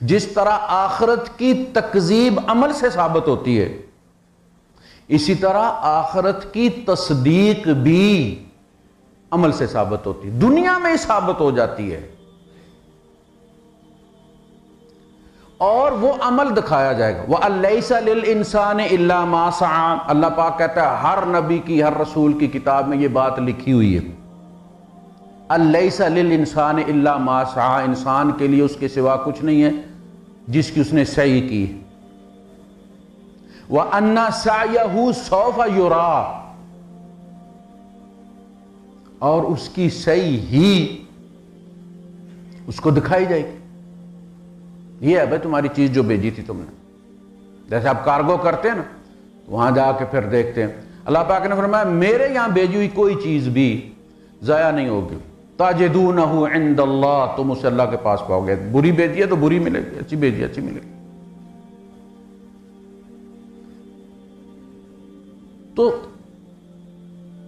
جس طرح آخرت کی تکذیب عمل سے ثابت ہوتی ہے، اسی طرح آخرت کی تصدیق بھی عمل سے ثابت ہوتی ہے، دنیا میں ثابت ہو جاتی ہے اور وہ عمل دکھایا جائے گا۔ وَأَلَّيْسَ لِلْإِنسَانِ إِلَّا مَا سَعَى، اللہ پاک کہتا ہے ہر نبی کی، ہر رسول کی کتاب میں یہ بات لکھی ہوئی ہے، الیس للانسان الا ما سعى، انسان کے لیے اس کے سوا کچھ نہیں ہے جس کی اس نے سعی کی۔ وَأَنَّ سَعْيَهُ سَوْفَ يُرَى، اور اس کی سعی ہی اس کو دکھائی جائے گی۔ یہ ہے بھائی تمہاری چیز جو بھیجی تھی تم نے، جیسے آپ کارگو کرتے ہیں نا، وہاں جا کے پھر دیکھتے ہیں، اللہ پاک نے فرمایا میرے یہاں بھیجی ہوئی کوئی چیز بھی ضائع نہیں ہوگی، تَجِدُونَهُ عِنْدَ اللَّهِ، تم اسے اللہ کے پاس پاؤ گے، بری بھیجی ہے تو بری ملے گی، اچھی بھیجی ہے اچھی ملے گی۔ تو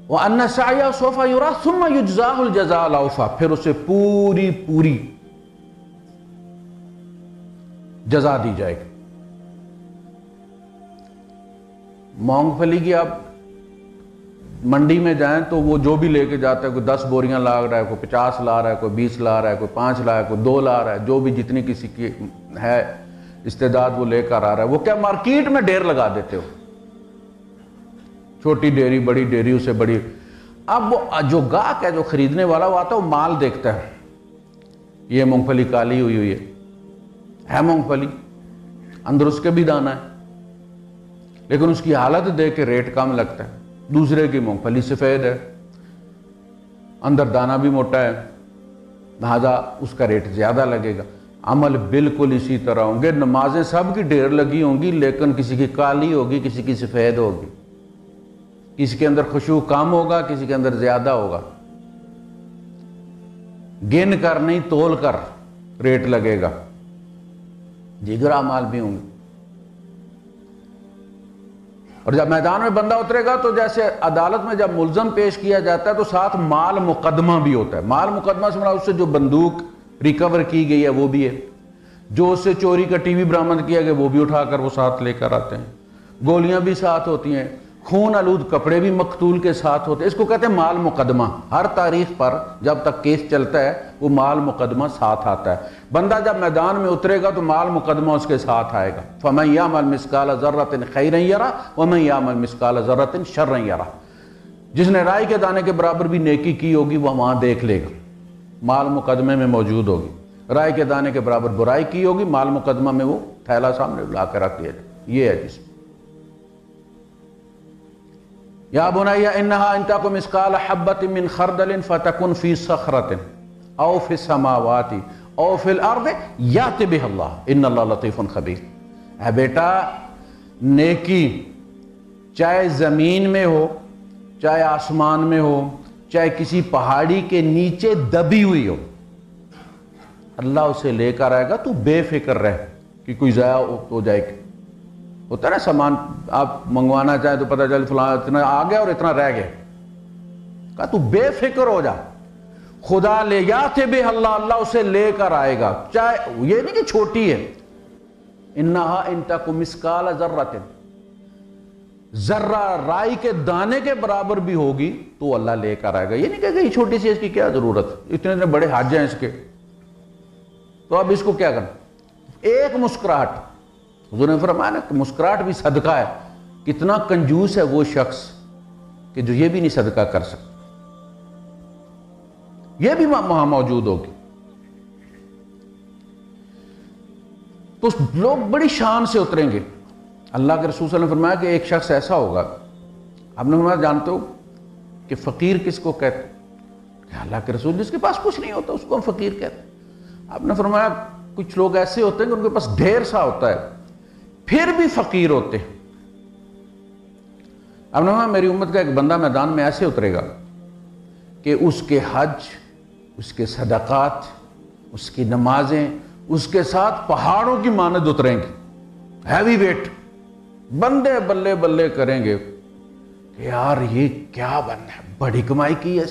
وَأَنَّ سَعْيَهُ سَوْفَ يُرَى ثُمَّ يُجْزَاهُ الْجَزَاءَ الْأَوْفَىٰ، پھر اسے پوری جزا دی جائے گی۔ مونگ پھلی کی آپ منڈی میں جائیں تو وہ جو بھی لے کے جاتا ہے، کوئی 10 بوریاں لا رہا ہے، کوئی 50 لا رہا ہے، کوئی 20 لا رہا ہے، کوئی 5 لا رہا ہے، کوئی 2 لا رہا ہے، جو بھی جتنی کسی کی ہے استعداد وہ لے کر آ رہا ہے، وہ کیا مارکیٹ میں ڈھیر لگا دیتے ہو، چھوٹی ڈیری بڑی ڈیری اسے بڑی۔ اب وہ جو گاہک ہے، جو خریدنے والا وہ آتا ہے، وہ مال دیکھتا ہے، یہ مونگ پھلی کالی ہوئی ہے مونگ پھلی، اندر اس کے بھی دانہ ہے، لیکن اس کی حالت دیکھ کے ریٹ کم لگتا ہے۔ دوسرے کی مونگ پھلی سفید ہے، اندر دانہ بھی موٹا ہے، لہذا اس کا ریٹ زیادہ لگے گا۔ عمل بالکل اسی طرح ہوں گے، نمازیں سب کی ڈھیر لگی ہوں گی، لیکن کسی کی کالی ہوگی، کسی کی سفید ہوگی، کسی کے اندر خشوع کم ہوگا، کسی کے اندر زیادہ ہوگا، گن کر نہیں تول کر ریٹ لگے گا۔ دیگر اعمال بھی ہوں گے، اور جب میدان میں بندہ اترے گا تو جیسے عدالت میں جب ملزم پیش کیا جاتا ہے تو ساتھ مال مقدمہ بھی ہوتا ہے۔ مال مقدمہ سے مراد اس سے جو بندوق ریکور کی گئی ہے وہ بھی ہے، جو اس سے چوری کا ٹی وی برآمد کیا گیا وہ بھی اٹھا کر وہ ساتھ لے کر آتے ہیں، گولیاں بھی ساتھ ہوتی ہیں، خون آلود کپڑے بھی مقتول کے ساتھ ہوتے ہیں۔ اس کو کہتے ہیں مال مقدمہ۔ ہر تاریخ پر جب تک کیس چلتا ہے وہ مال مقدمہ ساتھ آتا ہے۔ بندہ جب میدان میں اترے گا تو مال مقدمہ اس کے ساتھ آئے گا۔ فَمَن يَعْمَلْ مِثْقَالَ ذَرَّةٍ خَيْرًا يَرَهُ وَمَن يَعْمَلْ مِثْقَالَ ذَرَّةٍ شَرًّا يَرَهُ، جس نے رائی کے دانے کے برابر بھی نیکی کی ہوگی وہ وہاں دیکھ لے گا، مال مقدمے میں موجود ہوگی۔ رائی کے دانے کے برابر برائی کی ہوگی، مال مقدمہ میں وہ تھیلا سامنے لا کے رکھ دیا جائے۔ یہ ہے جس یا بنی انہا ان تک مثقال حبۃ من خردل فتکن فی صخرۃ او فی السماوات او فی الارض یأت بہ اللہ ان اللہ لطیف خبیر۔ اے بیٹا، نیکی چاہے زمین میں ہو، چاہے آسمان میں ہو، چاہے کسی پہاڑی کے نیچے دبی ہوئی ہو، اللہ اسے لے کر آئے گا۔ تو بے فکر رہ کہ کوئی ضائع ہو جائے گی۔ ہوتا ہے نا سامان آپ منگوانا چاہیں تو پتہ چل فلاں اتنا آ گیا اور اتنا رہ گیا، کہا تو بے فکر ہو جا، خدا لے یاتے بے اللہ، اللہ اسے لے کر آئے گا، چاہے یہ نہیں کہ چھوٹی ہے، انہا ان تک مثقال ذرۃ، ذرہ رائی کے دانے کے برابر بھی ہوگی تو اللہ لے کر آئے گا۔ یہ نہیں کہ یہ چھوٹی سی، اس کی کیا ضرورت، اتنے بڑے حج ہیں اس کے، تو اب اس کو کیا کرنا؟ ایک مسکراہٹ، حضور نے فرمایا نا کہ مسکراہٹ بھی صدقہ ہے۔ کتنا کنجوس ہے وہ شخص کہ جو یہ بھی نہیں صدقہ کر سکتا، یہ بھی وہاں موجود ہوگی۔ تو لوگ بڑی شان سے اتریں گے۔ اللہ کے رسول صلی اللہ علیہ وسلم نے فرمایا کہ ایک شخص ایسا ہوگا، آپ نے فرمایا جانتے ہو کہ فقیر کس کو کہتے ہیں؟ کہ اللہ کے رسول جس کے پاس کچھ نہیں ہوتا اس کو ہم فقیر کہتے ہیں۔ آپ نے فرمایا کچھ لوگ ایسے ہوتے ہیں کہ ان کے پاس ڈھیر سا ہوتا ہے پھر بھی فقیر ہوتے ہیں۔ اب نے میری امت کا ایک بندہ میدان میں ایسے اترے گا کہ اس کے حج، اس کے صدقات، اس کی نمازیں اس کے ساتھ پہاڑوں کی مانند اتریں گی، ہیوی ویٹ، بندے بلے بلے کریں گے کہ یار یہ کیا بن ہے، بڑی کمائی کی ہے،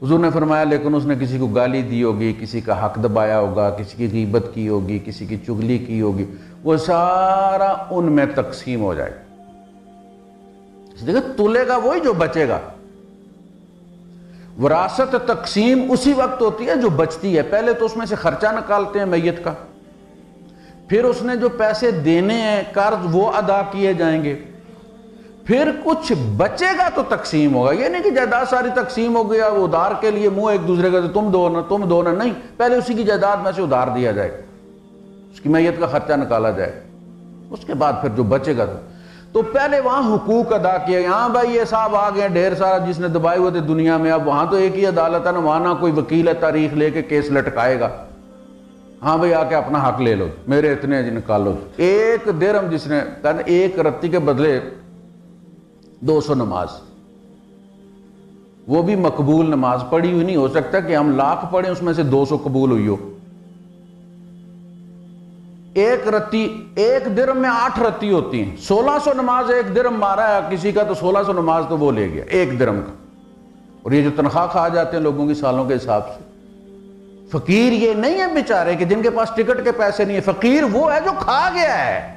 حضور نے فرمایا لیکن اس نے کسی کو گالی دی ہوگی، کسی کا حق دبایا ہوگا، کسی کی غیبت کی ہوگی، کسی کی چغلی کی ہوگی، وہ سارا ان میں تقسیم ہو جائے گا۔ دیکھیں تلے گا وہی جو بچے گا۔ وراثت تقسیم اسی وقت ہوتی ہے جو بچتی ہے، پہلے تو اس میں سے خرچہ نکالتے ہیں میت کا، پھر اس نے جو پیسے دینے ہیں قرض وہ ادا کیے جائیں گے، پھر کچھ بچے گا تو تقسیم ہوگا۔ یہ نہیں کہ جائیداد ساری تقسیم ہو گیا، وہ ادھار کے لیے منہ ایک دوسرے کا تم دو نا، نہیں، پہلے اسی کی جائیداد میں سے ادھار دیا جائے، اس کی میت کا خرچہ نکالا جائے، اس کے بعد پھر جو بچے گا تو پہلے وہاں حقوق ادا کیے۔ ہاں بھائی یہ صاحب آ گئے ڈھیر سارا جس نے دبائے ہوئے تھے دنیا میں، اب وہاں تو ایک ہی عدالت ہے نا، وہاں نہ کوئی وکیل ہے تاریخ لے کے کیس لٹکائے گا، ہاں بھئی آ کے اپنا حق لے لو، میرے اتنے نکالو۔ ایک درہم جس نے کہا ایک رتی کے بدلے 200 نماز، وہ بھی مقبول نماز پڑھی ہوئی نہیں، ہو سکتا کہ ہم لاکھ پڑھیں اس میں سے 200 قبول ہوئی ہو۔ ایک رتی، ایک درہم میں 8 رتی ہوتی ہیں، 1600 نماز ایک درہم مارا ہے کسی کا تو 1600 نماز تو وہ لے گیا ایک درہم کا۔ اور یہ جو تنخواہ کھا جاتے ہیں لوگوں کی سالوں کے حساب سے، فقیر یہ نہیں ہے بیچارے کہ جن کے پاس ٹکٹ کے پیسے نہیں ہیں، فقیر وہ ہے جو کھا گیا ہے،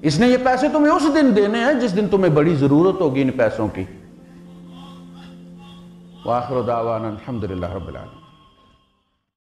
اس نے یہ پیسے تمہیں اس دن دینے ہیں جس دن تمہیں بڑی ضرورت ہوگی ان پیسوں کی۔ وآخر دعوانا الحمدللہ رب العالمین۔